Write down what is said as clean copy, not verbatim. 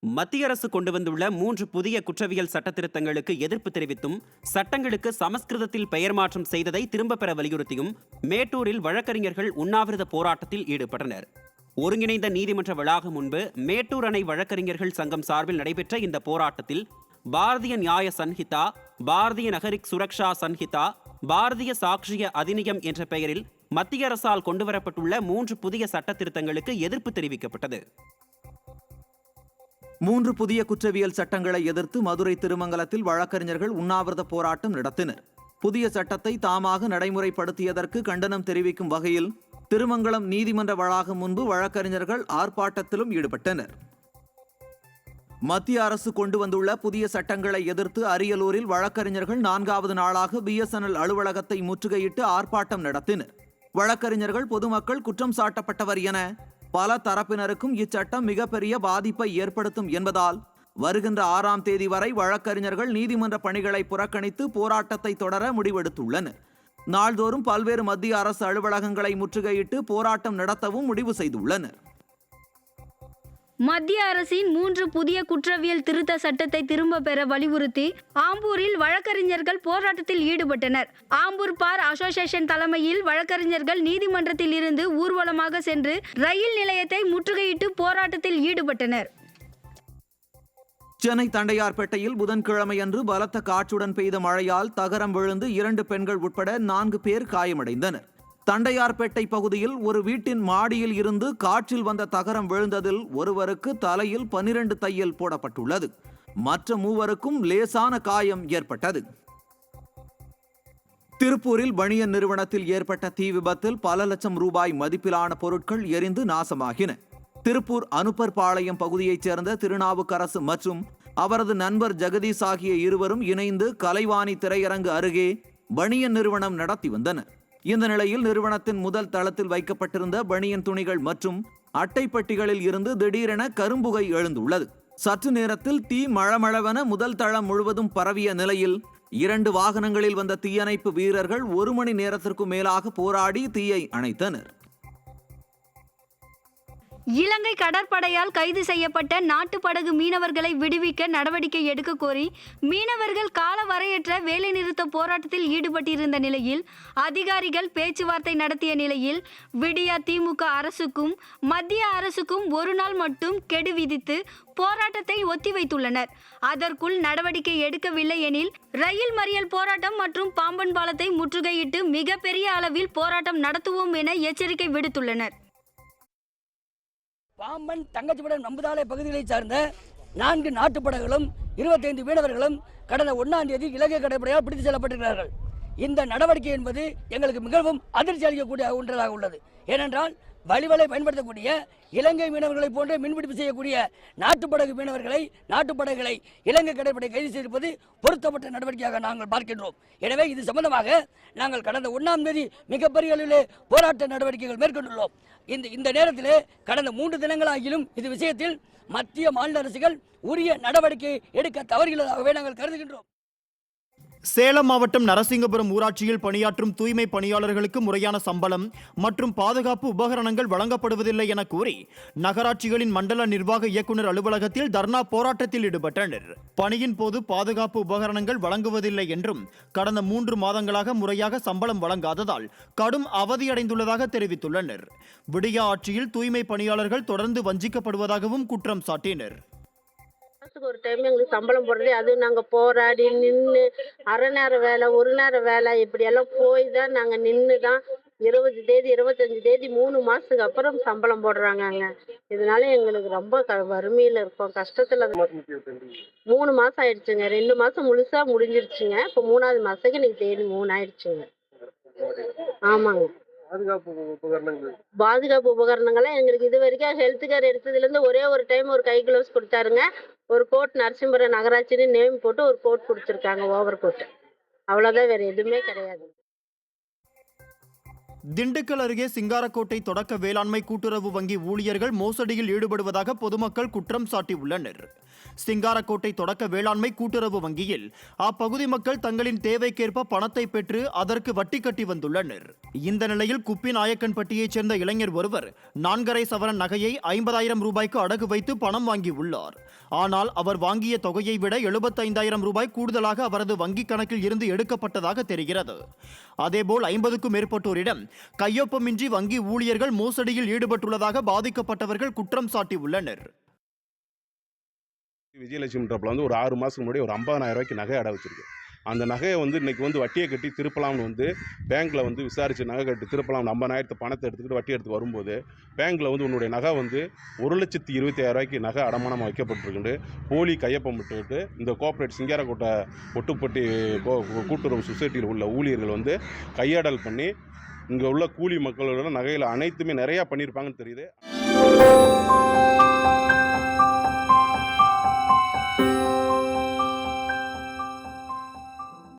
மத்திய அரசு கொண்டு வந்துள்ள 3 புதிய குற்றவியல் சட்ட திருத்தங்களுக்கு எதிர்ப்பு தெரிவித்தும் சட்டங்களுக்கு சமஸ்கிருதத்தில் பெயர் மாற்றம் செய்ததை திரும்பப் பெற வலியுறுத்தியும் மேட்டூரில் வழக்கறிஞர்கள் உண்ணாவிரத போராட்டத்தில் ஈடுபட்டனர். ஒருங்கிணைந்த நீதிமன்ற வளாகம் முன்பு மேட்டூர் அணை வழக்கறிஞர்கள் சங்கம் சார்பில் நடைபெற்ற இந்த போராட்டத்தில் பாரதிய நியாய சன்ஹிதா, பாரதிய நகரிக் சுரக்ஷா சன்ஹிதா, பாரதிய சாட்சிய அதிநியம் என்ற பெயரில் மத்திய அரசால் கொண்டுவரப்பட்டுள்ள 3 புதிய சட்ட திருத்தங்களுக்கு எதிர்ப்பு தெரிவிக்கப்பட்டது. 3 புதிய குற்றவியல் சட்டங்களை எதிர்த்து மதுரை திருமங்கலத்தில் வழக்கறிஞர்கள் உண்ணாவிரத போராட்டம் நடத்தினர். புதிய சட்டத்தை தாமாக நடைமுறைப்படுத்தியதற்கு கண்டனம் தெரிவிக்கும் வகையில் திருமங்கலம் நீதிமன்ற வளாகம் முன்பு வழக்கறிஞர்கள் ஆர்ப்பாட்டத்திலும் ஈடுபட்டனர். மத்திய அரசு கொண்டு வந்துள்ள புதிய சட்டங்களை எதிர்த்து அரியலூரில் வழக்கறிஞர்கள் 4வது நாளாக BSNL அலுவலகத்தை முற்றுகையிட்டு ஆர்ப்பாட்டம் நடத்தினர். வழக்கறிஞர்கள் பொதுமக்கள் குற்றம் சாட்டப்பட்டவர் என பல தரப்பினருக்கும் இச்சட்டம் மிகப்பெரிய பாதிப்பை ஏற்படுத்தும் என்பதால் வருகின்ற 6ஆம் தேதி வரை வழக்கறிஞர்கள் நீதிமன்ற பணிகளை புறக்கணித்து போராட்டத்தை தொடர முடிவெடுத்துள்ளனர். நாள்தோறும் பல்வேறு மத்திய அரசு அலுவலகங்களை முற்றுகையிட்டு போராட்டம் நடத்தவும் முடிவு செய்துள்ளனர். மத்திய அரசின் 3 புதிய குற்றவியல் திருத்த சட்டத்தை திரும்ப பெற வலியுறுத்தி ஆம்பூரில் வழக்கறிஞர்கள் போராட்டத்தில் ஈடுபட்டனர். ஆம்பூர் பார் அசோசியேஷன் தலைமையில் வழக்கறிஞர்கள் நீதிமன்றத்தில் இருந்து ஊர்வலமாக சென்று ரயில் நிலையத்தை முற்றுகையிட்டு போராட்டத்தில் ஈடுபட்டனர். சென்னை தண்டையார்பேட்டையில் புதன்கிழமையன்று பலத்த காற்றுடன் பெய்த மழையால் தகரம் விழுந்து 2 பெண்கள் உட்பட 4 பேர் காயமடைந்தனர். தண்டையார்பேட்டை பகுதியில் ஒரு வீட்டின் மாடியில் இருந்து காற்றில் வந்த தகரம் விழுந்ததில் ஒருவருக்கு தலையில் 12 தையல் போடப்பட்டுள்ளது. மற்ற 3 லேசான காயம் ஏற்பட்டது. திருப்பூரில் பனியன் நிறுவனத்தில் ஏற்பட்ட தீ விபத்தில் பல லட்சம் ரூபாய் மதிப்பிலான பொருட்கள் எரிந்து நாசமாகின. திருப்பூர் அனுப்பர்பாளையம் பகுதியைச் சேர்ந்த திருநாவுக்கரசு மற்றும் அவரது நண்பர் ஜெகதீஷ் ஆகிய இருவரும் இணைந்து கலைவாணி திரையரங்கு அருகே பனியன் நிறுவனம் நடத்தி வந்தனர். இந்த நிலையில் நிறுவனத்தின் முதல் தளத்தில் வைக்கப்பட்டிருந்த பனியன் துணிகள் மற்றும் அட்டைப்பட்டிகளில் இருந்து திடீரென கரும்புகை எழுந்துள்ளது. சற்று நேரத்தில் தீ மளமளவென முதல் தளம் முழுவதும் பரவிய நிலையில் 2 வாகனங்களில் வந்த தீயணைப்பு வீரர்கள் 1 மணி நேரத்திற்கு மேலாக போராடி தீயை அணைத்தனர். இலங்கை கடற்படையால் கைது செய்யப்பட்ட நாட்டுப்படகு மீனவர்களை விடுவிக்க நடவடிக்கை எடுக்க கோரி மீனவர்கள் காலவரையற்ற வேலைநிறுத்த போராட்டத்தில் ஈடுபட்டிருந்த நிலையில் அதிகாரிகள் பேச்சுவார்த்தை நடத்திய நிலையில் விடியா திமுக அரசுக்கும் மத்திய அரசுக்கும் 1 நாள் மட்டும் கெடு விதித்து போராட்டத்தை ஒத்திவைத்துள்ளனர். அதற்குள் நடவடிக்கை எடுக்கவில்லை எனில் ரயில் மறியல் போராட்டம் மற்றும் பாம்பன் பாலத்தை முற்றுகையிட்டு மிகப்பெரிய அளவில் போராட்டம் நடத்துவோம் என எச்சரிக்கை விடுத்துள்ளனர். பாம்பன் தங்கச்சிபுரம் நம்புதாலை பகுதிகளைச் சார்ந்த 4 நாட்டுப்படகுகளும் 25 மீனவர்களும் கடந்த 1ஆம் தேதி இலங்கை கடற்படையால் பிடித்து செல்லப்பட்டிருக்கிறார்கள். இந்த நடவடிக்கை என்பது எங்களுக்கு மிகவும் அதிர்ச்சி அளிக்கக்கூடிய ஒன்றாக உள்ளது. ஏனென்றால் வழிவலை பயன்படுத்தக்கூடிய இலங்கை மீனவர்களை போன்ற மீன்பிடிப்பு செய்யக்கூடிய நாட்டுப்படகு மீனவர்களை நாட்டுப்படகுகளை இலங்கை கடற்படை கைது செய்திருப்பது பொருத்தப்பட்ட நடவடிக்கையாக நாங்கள் பார்க்கின்றோம். எனவே இது சம்பந்தமாக நாங்கள் கடந்த 1ஆம் தேதி மிகப்பெரிய அளவிலே போராட்ட நடவடிக்கைகள் மேற்கொண்டுள்ளோம். இந்த நேரத்திலே கடந்த 3 தினங்களாகிலும் இது விஷயத்தில் மத்திய மாநில அரசுகள் உரிய நடவடிக்கை எடுக்க தவறுகிறதாகவே நாங்கள் கருதுகின்றோம். சேலம் மாவட்டம் நரசிங்கபுரம் ஊராட்சியில் பணியாற்றும் தூய்மை பணியாளர்களுக்கு முறையான சம்பளம் மற்றும் பாதுகாப்பு உபகரணங்கள் வழங்கப்படுவதில்லை என கூறி நகராட்சிகளின் மண்டல நிர்வாக இயக்குநர் அலுவலகத்தில் தர்ணா போராட்டத்தில் ஈடுபட்டனர். பணியின் போது பாதுகாப்பு உபகரணங்கள் வழங்குவதில்லை என்றும் கடந்த 3 மாதங்களாக முறையாக சம்பளம் வழங்காததால் கடும் அவதியடைந்துள்ளதாக தெரிவித்துள்ளனர். விடியா ஆட்சியில் தூய்மை பணியாளர்கள் தொடர்ந்து வஞ்சிக்கப்படுவதாகவும் குற்றம் சாட்டினர். ஒரு டைம் எங்களுக்கு சம்பளம் போடுறது, அது நாங்கள் போராடி நின்று அரை நேர வேலை 1 நேர வேலை இப்படியெல்லாம் போய் தான் நாங்கள் நின்று தான் 20 தேதி 25 தேதி 3 மாதத்துக்கு அப்புறம் சம்பளம் போடுறாங்க. இதனால எங்களுக்கு ரொம்ப வறுமையில் இருக்கோம், கஷ்டத்தில். 3 மாதம் ஆயிடுச்சுங்க. 2 மாதம் முழுசா முடிஞ்சிருச்சுங்க. இப்போ 3ஆவது மாதத்துக்கு இன்னைக்கு தேதி 3 ஆயிடுச்சுங்க. ஆமாங்க. பாதுகாப்பு உபகரணங்கள்லாம் எங்களுக்கு இது வரைக்கும் ஹெல்த் கேர் எடுத்ததுலேருந்து ஒரே ஒரு டைம் ஒரு கை கிளவுஸ் கொடுத்தாருங்க. ஒரு கோட் நரசிம்மபுரம் நகராட்சின்னு நேம் போட்டு ஒரு கோட் கொடுத்துருக்காங்க, ஓவர் கோட். அவ்வளோதான், வேறு எதுவுமே கிடையாது. திண்டுக்கல் அருகே சிங்காரக்கோட்டை தொடக்க வேளாண்மை கூட்டுறவு வங்கி ஊழியர்கள் மோசடியில் ஈடுபடுவதாக பொதுமக்கள் குற்றம் சாட்டியுள்ளனர். சிங்காரக்கோட்டை தொடக்க வேளாண்மை கூட்டுறவு வங்கியில் அப்பகுதி மக்கள் தங்களின் தேவைக்கேற்ப பணத்தை பெற்று அதற்கு வட்டி கட்டி வந்துள்ளனர். இந்த நிலையில் குப்பிநாயக்கன்பட்டியைச் சேர்ந்த இளைஞர் ஒருவர் 4.5 சவரன் நகையை 50,000 ரூபாய்க்கு அடகு வைத்து பணம் வாங்கியுள்ளார். ஆனால் அவர் வாங்கிய தொகையை விட 75,000 ரூபாய் கூடுதலாக அவரது வங்கிக் கணக்கில் இருந்து எடுக்கப்பட்டதாக தெரிகிறது. அதேபோல் 50க்கும் மேற்பட்டோரிடம் கையொப்பமின்றி வங்கி ஊழியர்கள் மோசடியில் ஈடுபட்டுள்ளதாக பாதிக்கப்பட்டவர்கள் குற்றம் சாட்டியுள்ளனர். விஜயலட்சுமின்றப்பல ஒரு 6 மாதத்துக்கு முன்னாடி ஒரு 50,000 ரூபாய்க்கு நகை அடை வச்சிருக்கு. அந்த நகையை இன்னைக்கு வட்டியை கட்டி திருப்பலாம்னு பேங்க்கில் விசாரித்து நகை கட்டி திருப்பலாம் 50,000 பணத்தை எடுத்துக்கிட்டு வட்டி எடுத்து வரும்போது பேங்க்கில் உன்னுடைய நகை 1,25,000 ரூபாய்க்கு நகை அடமானமாக வைக்கப்பட்டிருக்கு போலி கையொப்பம் விட்டுக்கிட்டு இந்த கோஆப்ரேட் சிங்காரக்கோட்டை ஒட்டுப்பட்டி கூட்டுறவு சொசைட்டியில் உள்ள ஊழியர்கள் கையாடல் பண்ணி இங்கே உள்ள கூலி மக்களோட நகையில் அனைத்துமே நிறையா பண்ணியிருப்பாங்கன்னு தெரியுது.